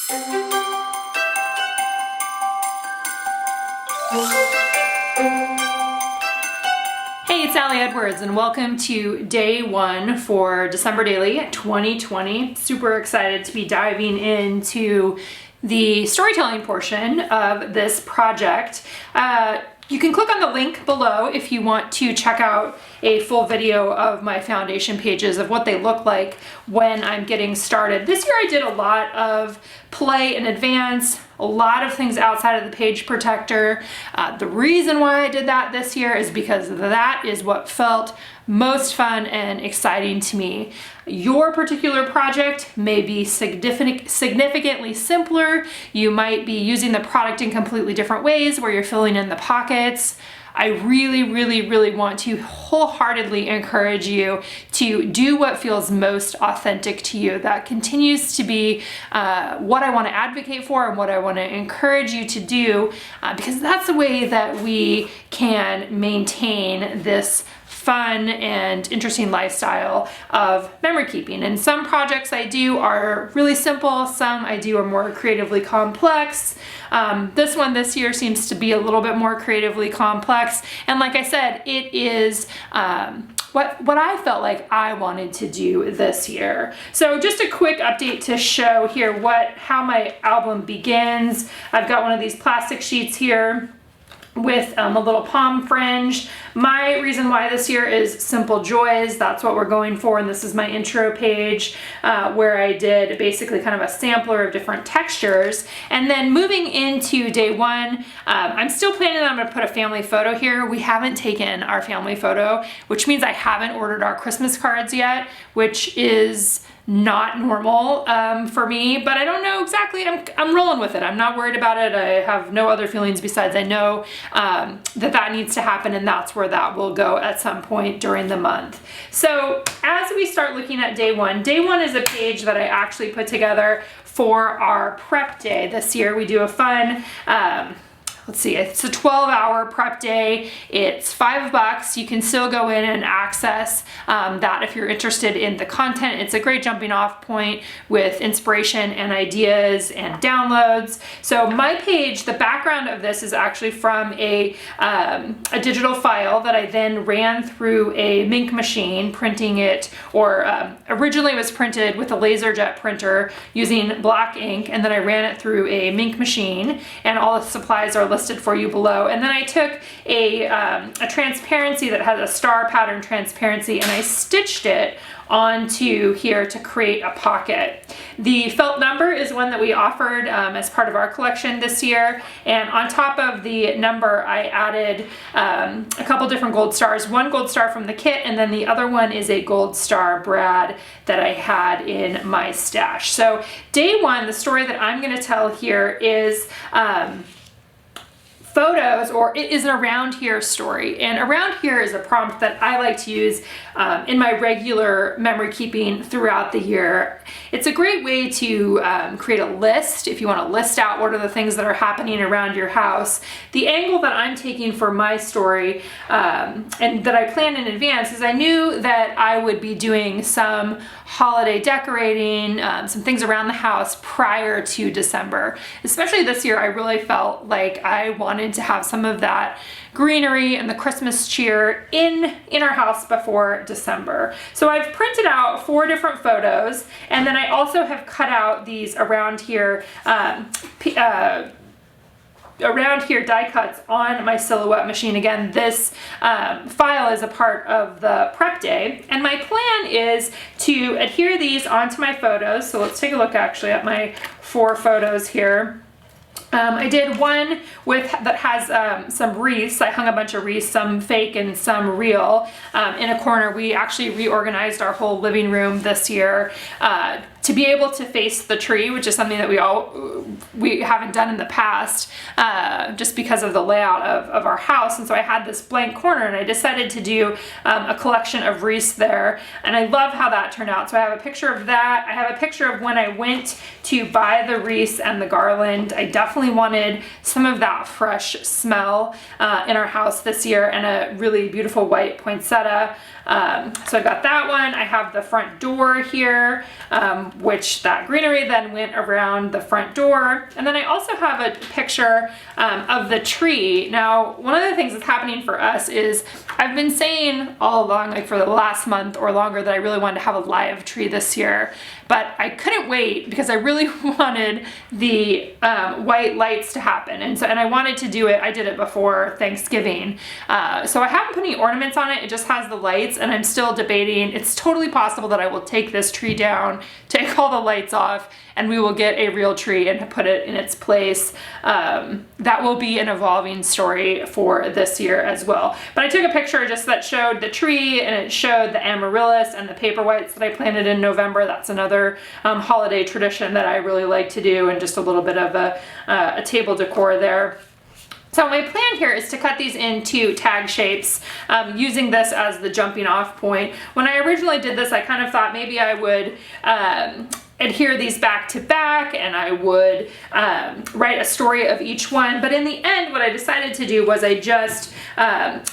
Hey, it's Allie Edwards and welcome to day one for December Daily 2020. Super excited to be diving into the storytelling portion of this project. You can click on the link below if you want to check out a full video of my foundation pages of what they look like when I'm getting started. This year I did a lot of play in advance, a lot of things outside of the page protector. The reason why I did that this year is because that is what felt most fun and exciting to me. Your particular project may be significantly simpler. You might be using the product in completely different ways where you're filling in the pockets. I really want to wholeheartedly encourage you to do what feels most authentic to you. That continues to be what I want to advocate for and what I want to encourage you to do, because that's the way that we can maintain this fun and interesting lifestyle of memory keeping. And some projects I do are really simple, some I do are more creatively complex. This one this year seems to be a little bit more creatively complex. And like I said, it is what I felt like I wanted to do this year. So just a quick update to show here how my album begins. I've got one of these plastic sheets here with a little palm fringe. My reason why this year is Simple Joys. That's what we're going for, and this is my intro page where I did basically kind of a sampler of different textures. And then moving into day one, I'm still planning on, I'm gonna put a family photo here. We haven't taken our family photo, which means I haven't ordered our Christmas cards yet, which is not normal for me, but I don't know exactly. I'm rolling with it. I'm not worried about it. I have no other feelings besides I know that needs to happen, and that's where that will go at some point during the month. So as we start looking at day one is a page that I actually put together for our prep day this year. We do a fun let's see, it's a 12-hour prep day. It's $5. You can still go in and access that if you're interested in the content. It's a great jumping off point with inspiration and ideas and downloads. So my page, the background of this is actually from a digital file that I then ran through a ink machine, printing it, or originally it was printed with a LaserJet printer using black ink, and then I ran it through a ink machine, and all the supplies are listed for you below. And then I took a transparency that has a star pattern transparency, and I stitched it onto here to create a pocket. The felt number is one that we offered as part of our collection this year, and on top of the number I added a couple different gold stars. One gold star from the kit, and then the other one is a gold star Brad that I had in my stash. So day one, the story that I'm going to tell here is photos, or it is an around here story. And around here is a prompt that I like to use in my regular memory keeping throughout the year. It's a great way to create a list if you want to list out what are the things that are happening around your house. The angle that I'm taking for my story and that I planned in advance is I knew that I would be doing some holiday decorating, some things around the house prior to December. Especially this year, I really felt like I wanted to have some of that greenery and the Christmas cheer in our house before December. So I've printed out 4 different photos, and then I also have cut out these around here die cuts on my Silhouette machine. Again, this file is a part of the prep day, and my plan is to adhere these onto my photos. So let's take a look actually at my 4 photos here. I did one that has some wreaths. I hung a bunch of wreaths, some fake and some real, in a corner. We actually reorganized our whole living room this year to be able to face the tree, which is something that we haven't done in the past, just because of the layout of our house. And so I had this blank corner, and I decided to do a collection of wreaths there, and I love how that turned out. So I have a picture of that. I have a picture of when I went to buy the wreaths and the garland. I definitely wanted some of that fresh smell in our house this year, and a really beautiful white poinsettia. So I got that one. I have the front door here, which that greenery then went around the front door. And then I also have a picture of the tree. Now, one of the things that's happening for us is I've been saying all along, like for the last month or longer, that I really wanted to have a live tree this year, but I couldn't wait because I really wanted the white lights to happen. And I wanted to do it. I did it before Thanksgiving. So I haven't put any ornaments on it. It just has the lights, and I'm still debating. It's totally possible that I will take this tree down, take all the lights off, and we will get a real tree and put it in its place. That will be an evolving story for this year as well. But I took a picture just that showed the tree, and it showed the amaryllis and the paperwhites that I planted in November. That's another holiday tradition that I really like to do, and just a little bit of a table decor there. So my plan here is to cut these into tag shapes, using this as the jumping off point. When I originally did this, I kind of thought maybe I would adhere these back to back, and I would write a story of each one. But in the end, what I decided to do was I just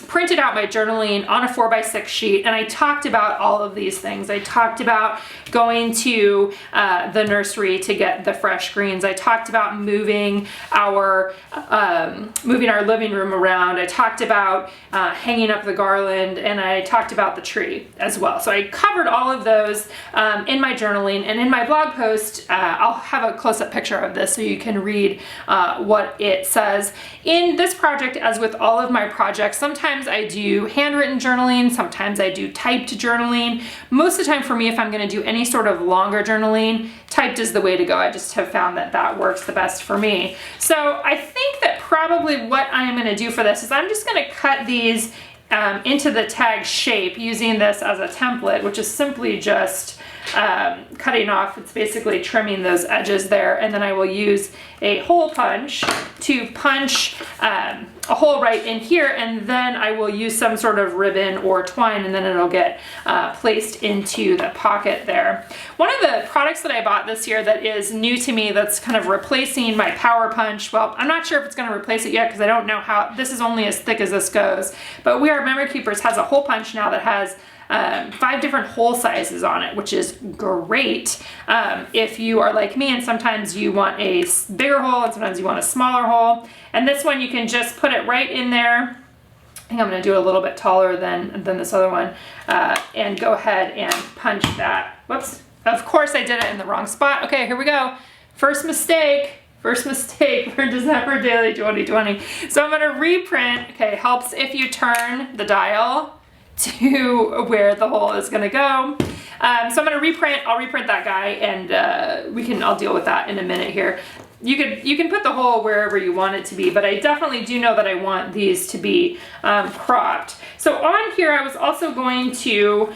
printed out my journaling on a 4x6 sheet, and I talked about all of these things. I talked about going to the nursery to get the fresh greens. I talked about moving our living room around. I talked about hanging up the garland, and I talked about the tree as well. So I covered all of those in my journaling, and in my blog post, I'll have a close-up picture of this so you can read what it says. In this project, as with all of my projects, sometimes I do handwritten journaling, sometimes I do typed journaling. Most of the time for me, if I'm going to do any sort of longer journaling, typed is the way to go. I just have found that that works the best for me. So I think that probably what I am going to do for this is I'm just going to cut these into the tag shape using this as a template, which is simply just cutting off. It's basically trimming those edges there, and then I will use a hole punch to punch a hole right in here, and then I will use some sort of ribbon or twine, and then it'll get placed into the pocket there. One of the products that I bought this year that is new to me, that's kind of replacing my power punch, well, I'm not sure if it's going to replace it yet because I don't know how, this is only as thick as this goes, but We Are Memory Keepers has a hole punch now that has 5 different hole sizes on it, which is great if you are like me and sometimes you want a bigger hole and sometimes you want a smaller hole. And this one, you can just put it right in there. I think I'm going to do it a little bit taller than this other one, and go ahead and punch that. Whoops. Of course I did it in the wrong spot. Okay, here we go. First mistake for December Daily 2020. So I'm going to reprint. Okay, helps if you turn the dial to where the hole is going to go. So I'm going to reprint. I'll reprint that guy, and I'll deal with that in a minute here. You can put the hole wherever you want it to be, but I definitely do know that I want these to be cropped. So on here, I was also going to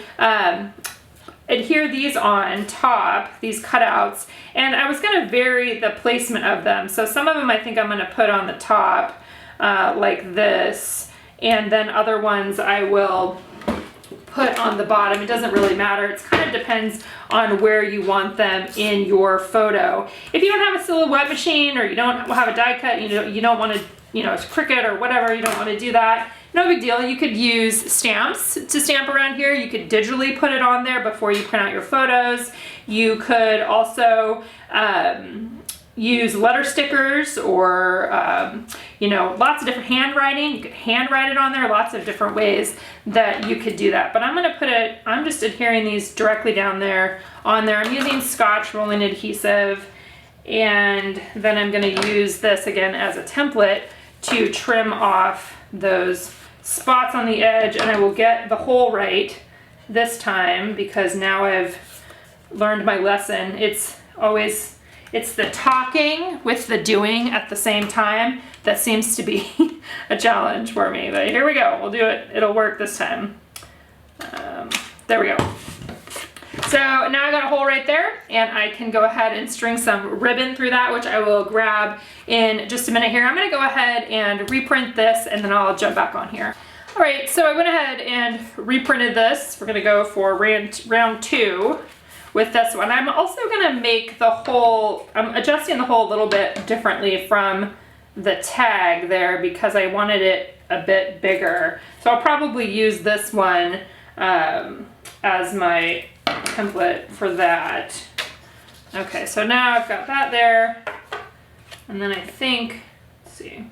adhere these on top, these cutouts, and I was going to vary the placement of them. So some of them I think I'm going to put on the top like this, and then other ones I will put on the bottom. It doesn't really matter. It kind of depends on where you want them in your photo. If you don't have a silhouette machine, or you don't have a die cut, you don't want to, it's Cricut or whatever, you don't want to do that, no big deal. You could use stamps to stamp around here. You could digitally put it on there before you print out your photos. You could also use letter stickers, or lots of different handwriting. You could handwrite it on there, lots of different ways that you could do that. But I'm just adhering these directly down there on there. I'm using Scotch rolling adhesive, and then I'm going to use this again as a template to trim off those spots on the edge, and I will get the hole right this time because now I've learned my lesson. It's the talking with the doing at the same time that seems to be a challenge for me. But here we go. We'll do it. It'll work this time. There we go. So now I got a hole right there, and I can go ahead and string some ribbon through that, which I will grab in just a minute here. I'm going to go ahead and reprint this, and then I'll jump back on here. All right, so I went ahead and reprinted this. We're going to go for round 2. With this one. I'm also going to make the hole, I'm adjusting the hole a little bit differently from the tag there because I wanted it a bit bigger. So I'll probably use this one as my template for that. Okay, so now I've got that there. And then I think, let's see,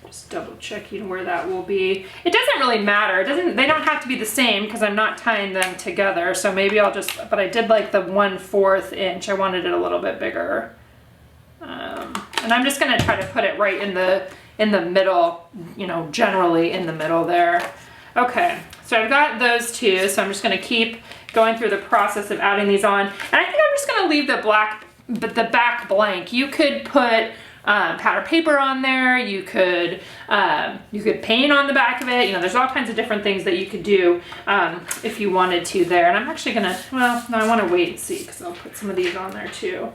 just double checking where that will be. It doesn't really matter. They don't have to be the same because I'm not tying them together. So maybe I'll just, but I did like the 1/4 inch. I wanted it a little bit bigger. And I'm just gonna try to put it right in the middle, you know, generally in the middle there. Okay, so I've got those two. So I'm just gonna keep going through the process of adding these on. And I think I'm just gonna leave the back blank. You could put powder paper on there. You could paint on the back of it. You know, there's all kinds of different things that you could do if you wanted to there. And I'm actually gonna, well, no, I wanna wait and see because I'll put some of these on there too.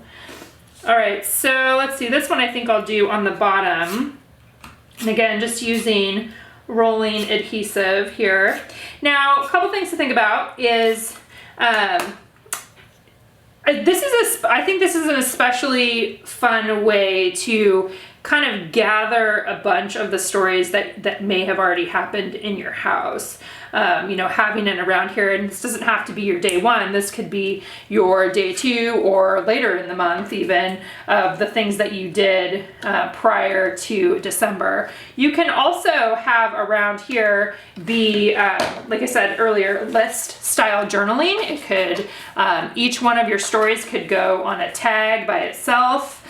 All right, so let's see. This one I think I'll do on the bottom. And again, just using rolling adhesive here. Now, a couple things to think about is, I think this is an especially fun way to kind of gather a bunch of the stories that may have already happened in your house. You know, having it around here, and this doesn't have to be your day one, this could be your day 2 or later in the month even, of the things that you did prior to December. You can also have around here the, like I said earlier, list style journaling. It could, each one of your stories could go on a tag by itself.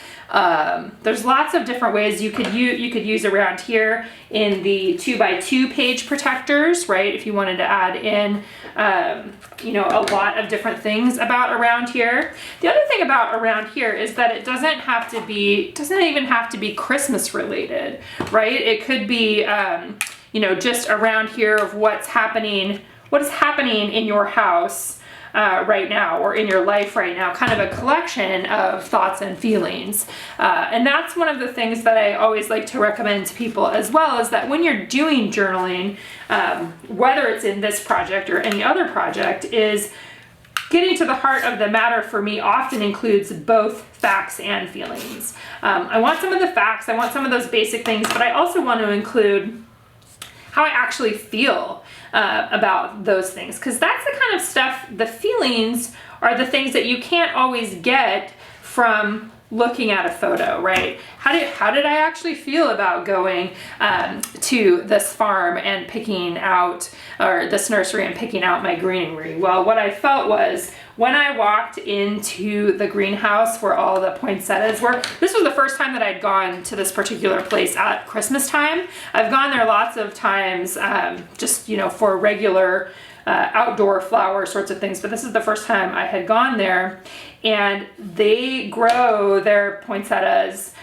There's lots of different ways you could use around here in the 2x2 page protectors, right? If you wanted to add in, you know, a lot of different things about around here. The other thing about around here is that it doesn't even have to be Christmas related, right? It could be, you know, just around here of what is happening in your house right now, or in your life right now, kind of a collection of thoughts and feelings. And that's one of the things that I always like to recommend to people as well, is that when you're doing journaling, whether it's in this project or any other project, is getting to the heart of the matter for me often includes both facts and feelings. I want some of the facts, I want some of those basic things, but I also want to include how I actually feel about those things, because that's the kind of stuff, the feelings are the things that you can't always get from looking at a photo, right? How did I actually feel about going to this farm and picking out, or this nursery and picking out my greenery? Well, what I felt was when I walked into the greenhouse where all the poinsettias were, this was the first time that I'd gone to this particular place at Christmas time. I've gone there lots of times, just, you know, for regular outdoor flower sorts of things, but this is the first time I had gone there. And they grow their poinsettias,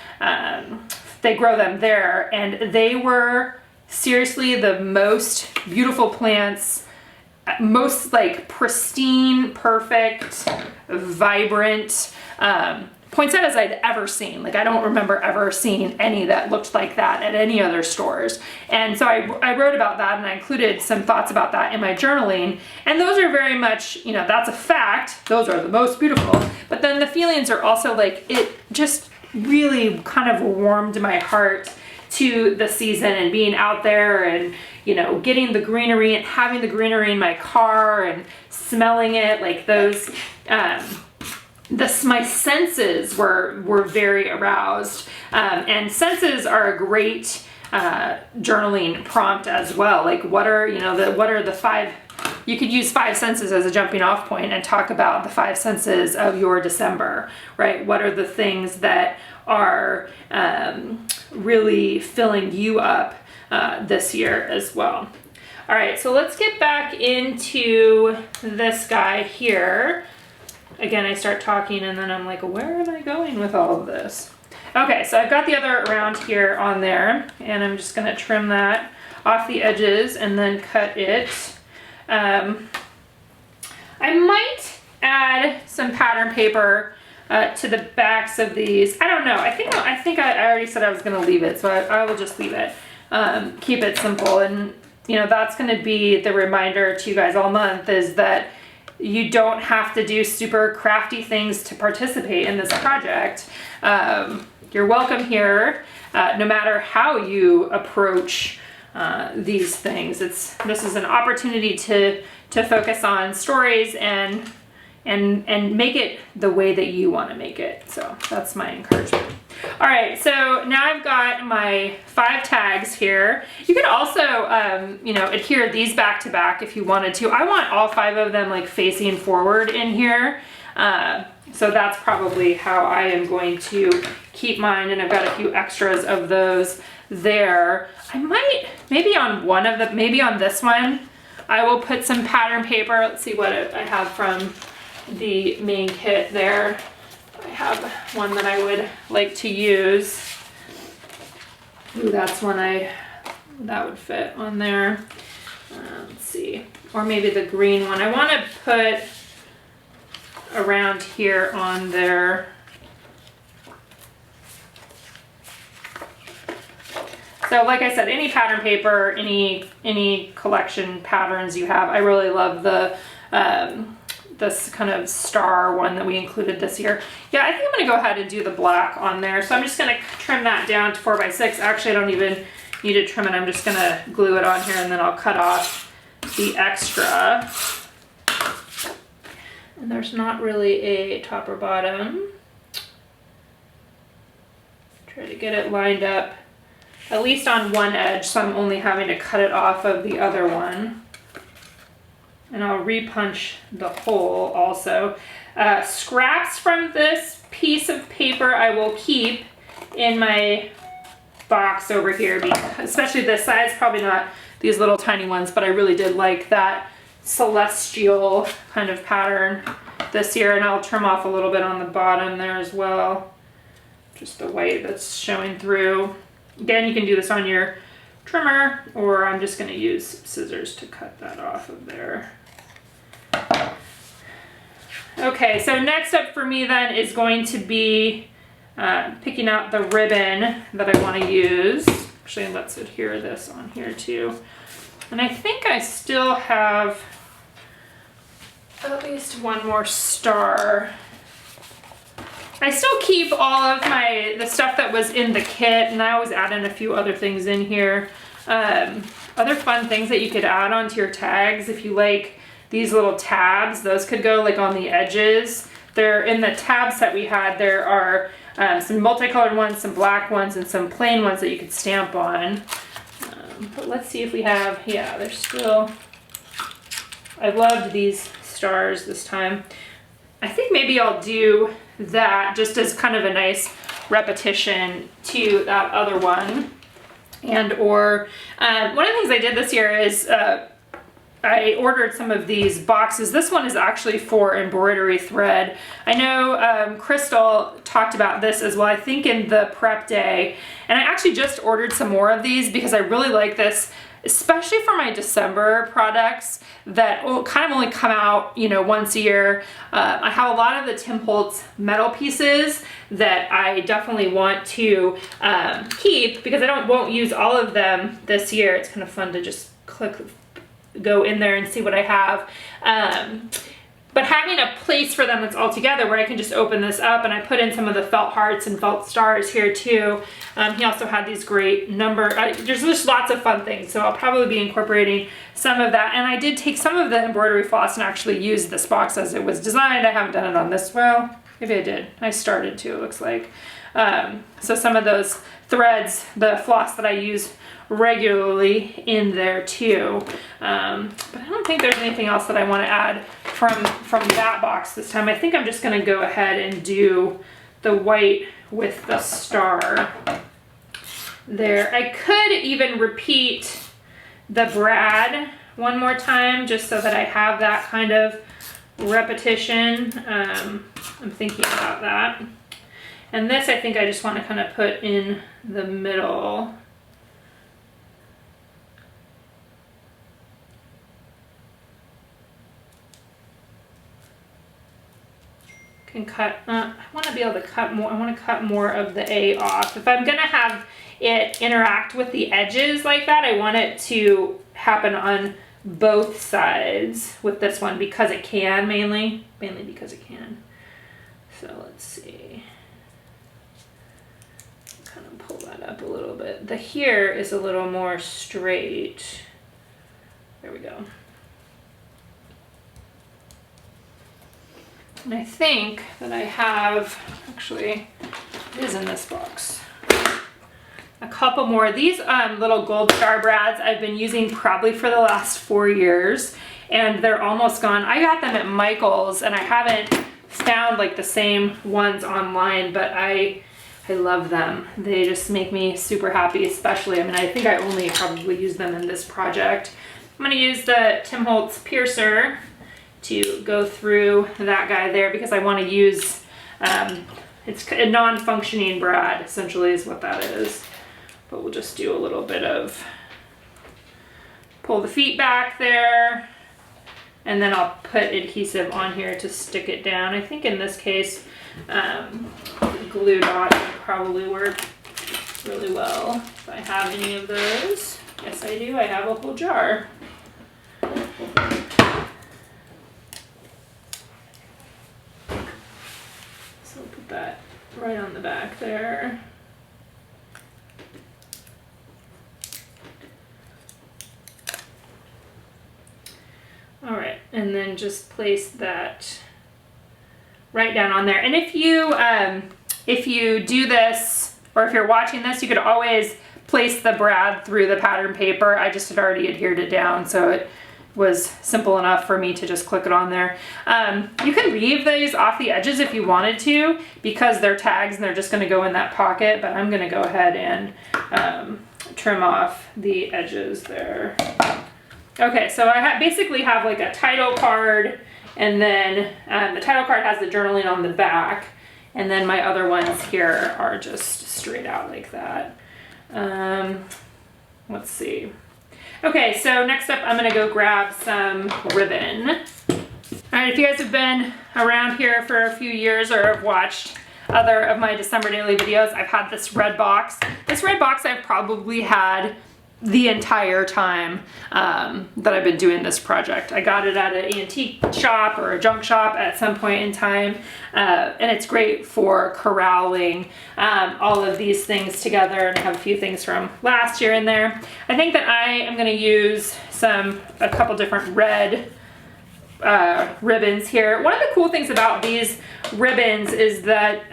they grow them there, and they were seriously the most beautiful plants, most like pristine, perfect, vibrant poinsettias I'd ever seen. Like, I don't remember ever seeing any that looked like that at any other stores. And so I wrote about that, and I included some thoughts about that in my journaling. And those are very much, you know, that's a fact. Those are the most beautiful. But then the feelings are also like, it just really kind of warmed my heart to the season and being out there and, you know, getting the greenery and having the greenery in my car and smelling it, like those, my senses were very aroused, and senses are a great journaling prompt as well. Like, what are the 5? You could use 5 senses as a jumping off point and talk about the 5 senses of your December, right? What are the things that are really filling you up this year as well? All right, so let's get back into this guy here. Again, I start talking and then I'm like, where am I going with all of this? Okay, so I've got the other around here on there, and I'm just gonna trim that off the edges and then cut it. I might add some pattern paper to the backs of these. I don't know, I think I already said I was gonna leave it, so I will just leave it. Keep it simple, and you know, that's gonna be the reminder to you guys all month, is that you don't have to do super crafty things to participate in this project. You're welcome here, no matter how you approach these things. This is an opportunity to focus on stories and make it the way that you want to make it. So that's my encouragement. All right, so now I've got my 5 tags here. You could also, you know, adhere these back to back if you wanted to. I want all 5 of them like facing forward in here. So that's probably how I am going to keep mine, and I've got a few extras of those there. I might, maybe on one of the, maybe on this one, I will put some pattern paper. Let's see what I have from the main kit there. I have one that I would like to use. Ooh, that's one that would fit on there. Let's see, or maybe the green one. I want to put around here on there. So like I said, any pattern paper, any collection patterns you have. I really love the this kind of star one that we included this year. Yeah, I think I'm gonna go ahead and do the black on there. So I'm just gonna trim that down to 4x6. Actually, I don't even need to trim it. I'm just gonna glue it on here, and then I'll cut off the extra. And there's not really a top or bottom. Try to get it lined up at least on one edge, so I'm only having to cut it off of the other one. And I'll repunch the hole also. Scraps from this piece of paper I will keep in my box over here, because, especially this size, probably not these little tiny ones, but I really did like that celestial kind of pattern this year, and I'll trim off a little bit on the bottom there as well. Just the white that's showing through. Again, you can do this on your trimmer, or I'm just gonna use scissors to cut that off of there. Okay, so next up for me then is going to be picking out the ribbon that I want to use. Actually, let's adhere this on here too. And I think I still have at least one more star. I still keep all of the stuff that was in the kit, and I always add in a few other things in here. Other fun things that you could add onto your tags, if you like these little tabs, those could go like on the edges. They're in the tab set we had. There are some multicolored ones, some black ones, and some plain ones that you could stamp on. But let's see if we have, yeah, there's still, I loved these stars this time. I think maybe I'll do that just as kind of a nice repetition to that other one. And or one of the things I did this year is I ordered some of these boxes. This one is actually for embroidery thread. I know Crystal talked about this as well, I think in the prep day. And I actually just ordered some more of these because I really like this, especially for my December products that will kind of only come out, you know, once a year. I have a lot of the Tim Holtz metal pieces that I definitely want to keep because I won't use all of them this year. It's kind of fun to just go in there and see what I have. But having a place for them that's all together where I can just open this up, and I put in some of the felt hearts and felt stars here too. He also had these great there's just lots of fun things, so I'll probably be incorporating some of that. And I did take some of the embroidery floss and actually use this box as it was designed. I haven't done it on this, well, maybe I did. I started to, it looks like. So some of those threads, the floss that I use regularly in there too. But I don't think there's anything else that I want to add from that box this time. I think I'm just going to go ahead and do the white with the star there. I could even repeat the brad one more time just so that I have that kind of repetition. I'm thinking about that. And this I think I just want to kind of put in the middle. Can cut, I want to be able to cut more, I want to cut more of the A off. If I'm going to have it interact with the edges like that, I want it to happen on both sides with this one because it can, mainly because it can. So let's see. Kind of pull that up a little bit. The here is a little more straight. There we go. And I think that I have, actually, it is in this box, a couple more. These little gold star brads I've been using probably for the last 4 years, and they're almost gone. I got them at Michael's, and I haven't found like the same ones online, but I love them. They just make me super happy, especially, I mean, I think I only probably use them in this project. I'm gonna use the Tim Holtz piercer to go through that guy there because I want to use, it's a non-functioning brad, essentially is what that is. But we'll just do a little bit of, pull the feet back there, and then I'll put adhesive on here to stick it down. I think in this case, glue dot would probably work really well if I have any of those. Yes, I do. I have a whole jar. So I'll put that right on the back there. All right, and then just place that right down on there. And if you do this, or if you're watching this, you could always place the brad through the pattern paper. I just had already adhered it down, so it was simple enough for me to just click it on there. You can leave these off the edges if you wanted to, because they're tags and they're just gonna go in that pocket, but I'm gonna go ahead and trim off the edges there. Okay, so I basically have like a title card, and then the title card has the journaling on the back, and then my other ones here are just straight out like that. Let's see. Okay, so next up I'm gonna go grab some ribbon. All right, if you guys have been around here for a few years or have watched other of my December daily videos, I've had this red box. This red box I've probably had the entire time that I've been doing this project. I got it at an antique shop or a junk shop at some point in time, and it's great for corralling all of these things together, and I have a few things from last year in there. I think that I am gonna use a couple different red ribbons here. One of the cool things about these ribbons is that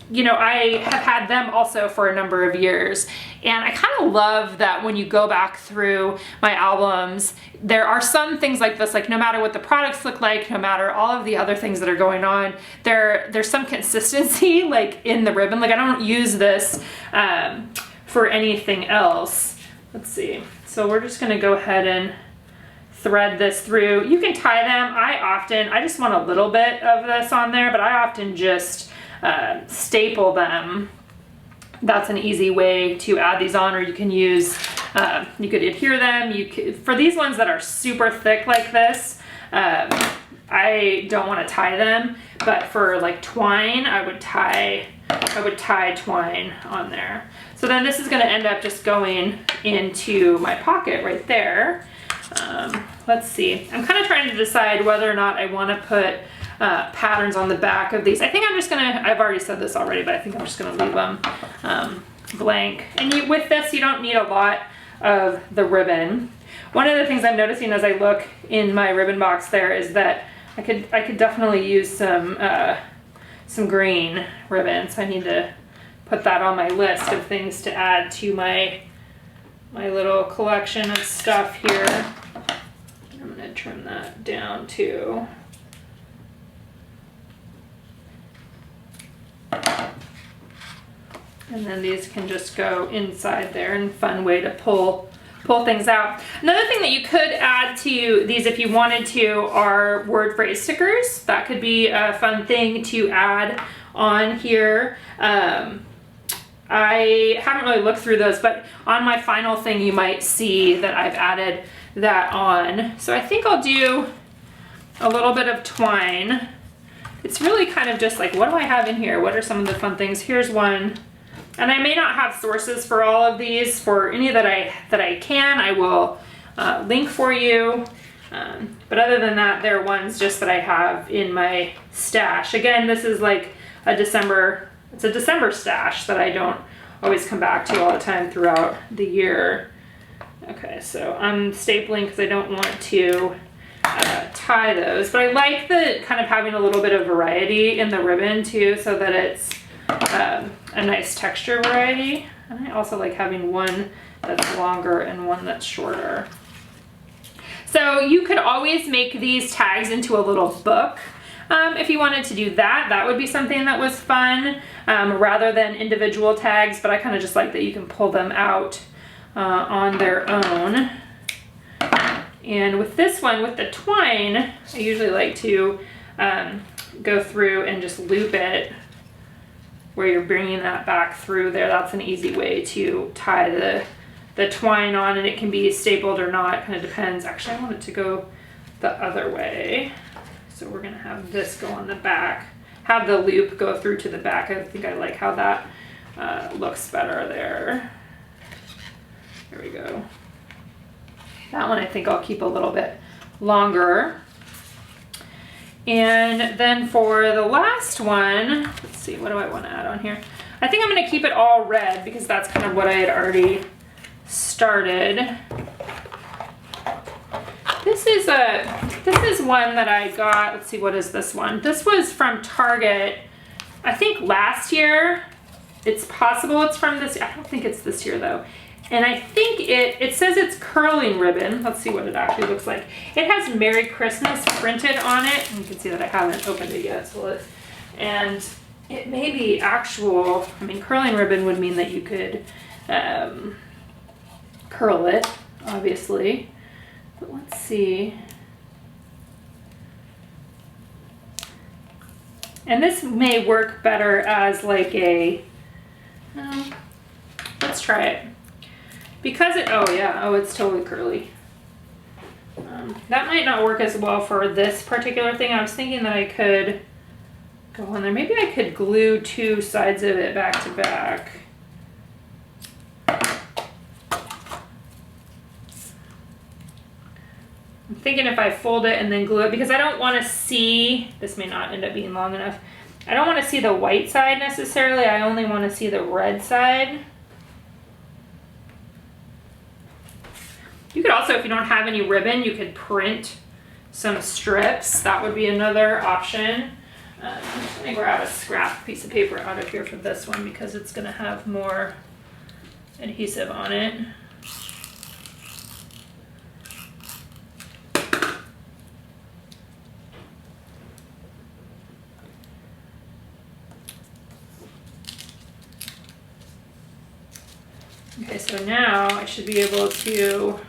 you know, I have had them also for a number of years, and I kind of love that when you go back through my albums, there are some things like this, like no matter what the products look like, no matter all of the other things that are going on, there's some consistency like in the ribbon. Like I don't use this for anything else. Let's see. So we're just gonna go ahead and thread this through. You can tie them. I just want a little bit of this on there, but I often just staple them. That's an easy way to add these on, or you can use, you could adhere them. For these ones that are super thick like this, I don't want to tie them, but for like twine, I would tie twine on there. So then this is going to end up just going into my pocket right there. Let's see. I'm kind of trying to decide whether or not I want to put patterns on the back of these. I think I'm just gonna, I've already said this already, but I think I'm just gonna leave them blank. And with this, you don't need a lot of the ribbon. One of the things I'm noticing as I look in my ribbon box there is that I could definitely use some green ribbon. So I need to put that on my list of things to add to my little collection of stuff here. I'm gonna trim that down too. And then these can just go inside there, and fun way to pull things out. Another thing that you could add to these if you wanted to are word phrase stickers. That could be a fun thing to add on here. I haven't really looked through those, but on my final thing you might see that I've added that on. So I think I'll do a little bit of twine. It's really kind of just like, what do I have in here? What are some of the fun things? Here's one. And I may not have sources for all of these. For any that I can, I will link for you. But other than that, they're ones just that I have in my stash. Again, this is like it's a December stash that I don't always come back to all the time throughout the year. Okay, so I'm stapling because I don't want to tie those, but I like the kind of having a little bit of variety in the ribbon too, so that it's a nice texture variety. And I also like having one that's longer and one that's shorter. So you could always make these tags into a little book. If you wanted to do that, that would be something that was fun, rather than individual tags, but I kind of just like that you can pull them out on their own. And with this one, with the twine, I usually like to go through and just loop it where you're bringing that back through there. That's an easy way to tie the twine on, and it can be stapled or not, kind of depends. Actually, I want it to go the other way. So we're gonna have this go on the back, have the loop go through to the back. I think I like how that looks better there. There we go. That one I think I'll keep a little bit longer. And then for the last one, let's see, what do I want to add on here? I think I'm going to keep it all red because that's kind of what I had already started. This is one that I got. Let's see, what is this one? This was from Target, I think last year. It's possible it's from this. I don't think it's this year though. And I think it says it's curling ribbon. Let's see what it actually looks like. It has Merry Christmas printed on it. And you can see that I haven't opened it yet. And it may be actual. I mean, curling ribbon would mean that you could curl it, obviously. But let's see. And this may work better as like a, let's try it. Because it's totally curly. That might not work as well for this particular thing. I was thinking that I could go on there. Maybe I could glue two sides of it back to back. I'm thinking if I fold it and then glue it, because I don't want to see, this may not end up being long enough. I don't want to see the white side necessarily. I only want to see the red side. You could also, if you don't have any ribbon, you could print some strips. That would be another option. I'm just going to grab a scrap piece of paper out of here for this one because it's going to have more adhesive on it. Okay, so now I should be able to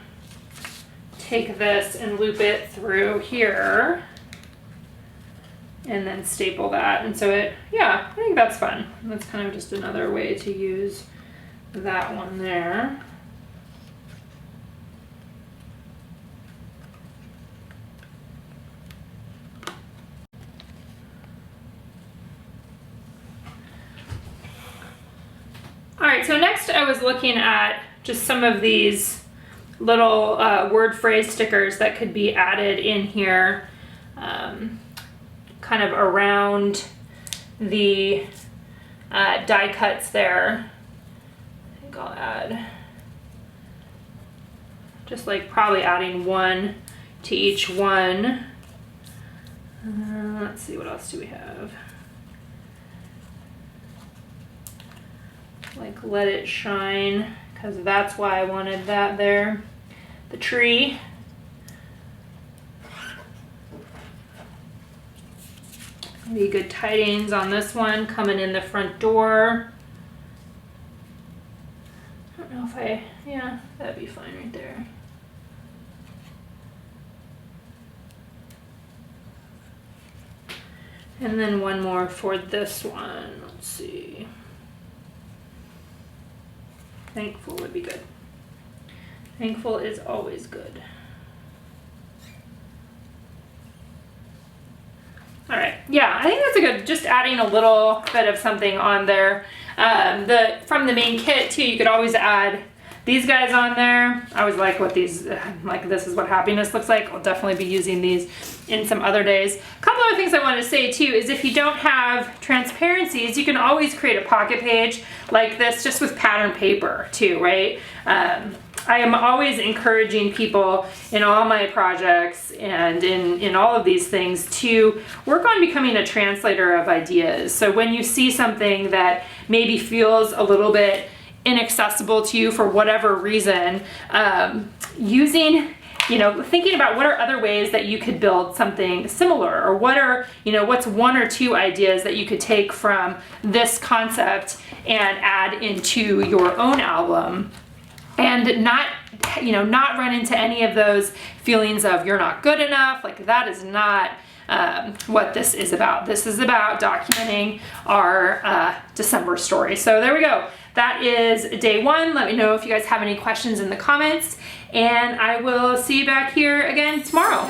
take this and loop it through here and then staple that. And so I think that's fun. That's kind of just another way to use that one there. All right, so next I was looking at just some of these little word phrase stickers that could be added in here, kind of around the die cuts there. I think I'll add, just like probably adding one to each one. Let's see, what else do we have? Like let it shine, because that's why I wanted that there. The tree. Maybe good tidings on this one, coming in the front door. I don't know if yeah, that'd be fine right there. And then one more for this one, let's see. Thankful would be good. Thankful is always good. All right, yeah, I think that's a good, just adding a little bit of something on there. From the main kit too, you could always add these guys on there. I always like what these, like this is what happiness looks like. I'll definitely be using these in some other days. A couple other things I wanted to say too is if you don't have transparencies, you can always create a pocket page like this just with pattern paper too, right? I am always encouraging people in all my projects and in all of these things to work on becoming a translator of ideas. So when you see something that maybe feels a little bit inaccessible to you for whatever reason, thinking about what are other ways that you could build something similar, or what are, what's one or two ideas that you could take from this concept and add into your own album. And not run into any of those feelings of you're not good enough. Like that is not what this is about. This is about documenting our December story. So there we go. That is day one. Let me know if you guys have any questions in the comments, and I will see you back here again tomorrow.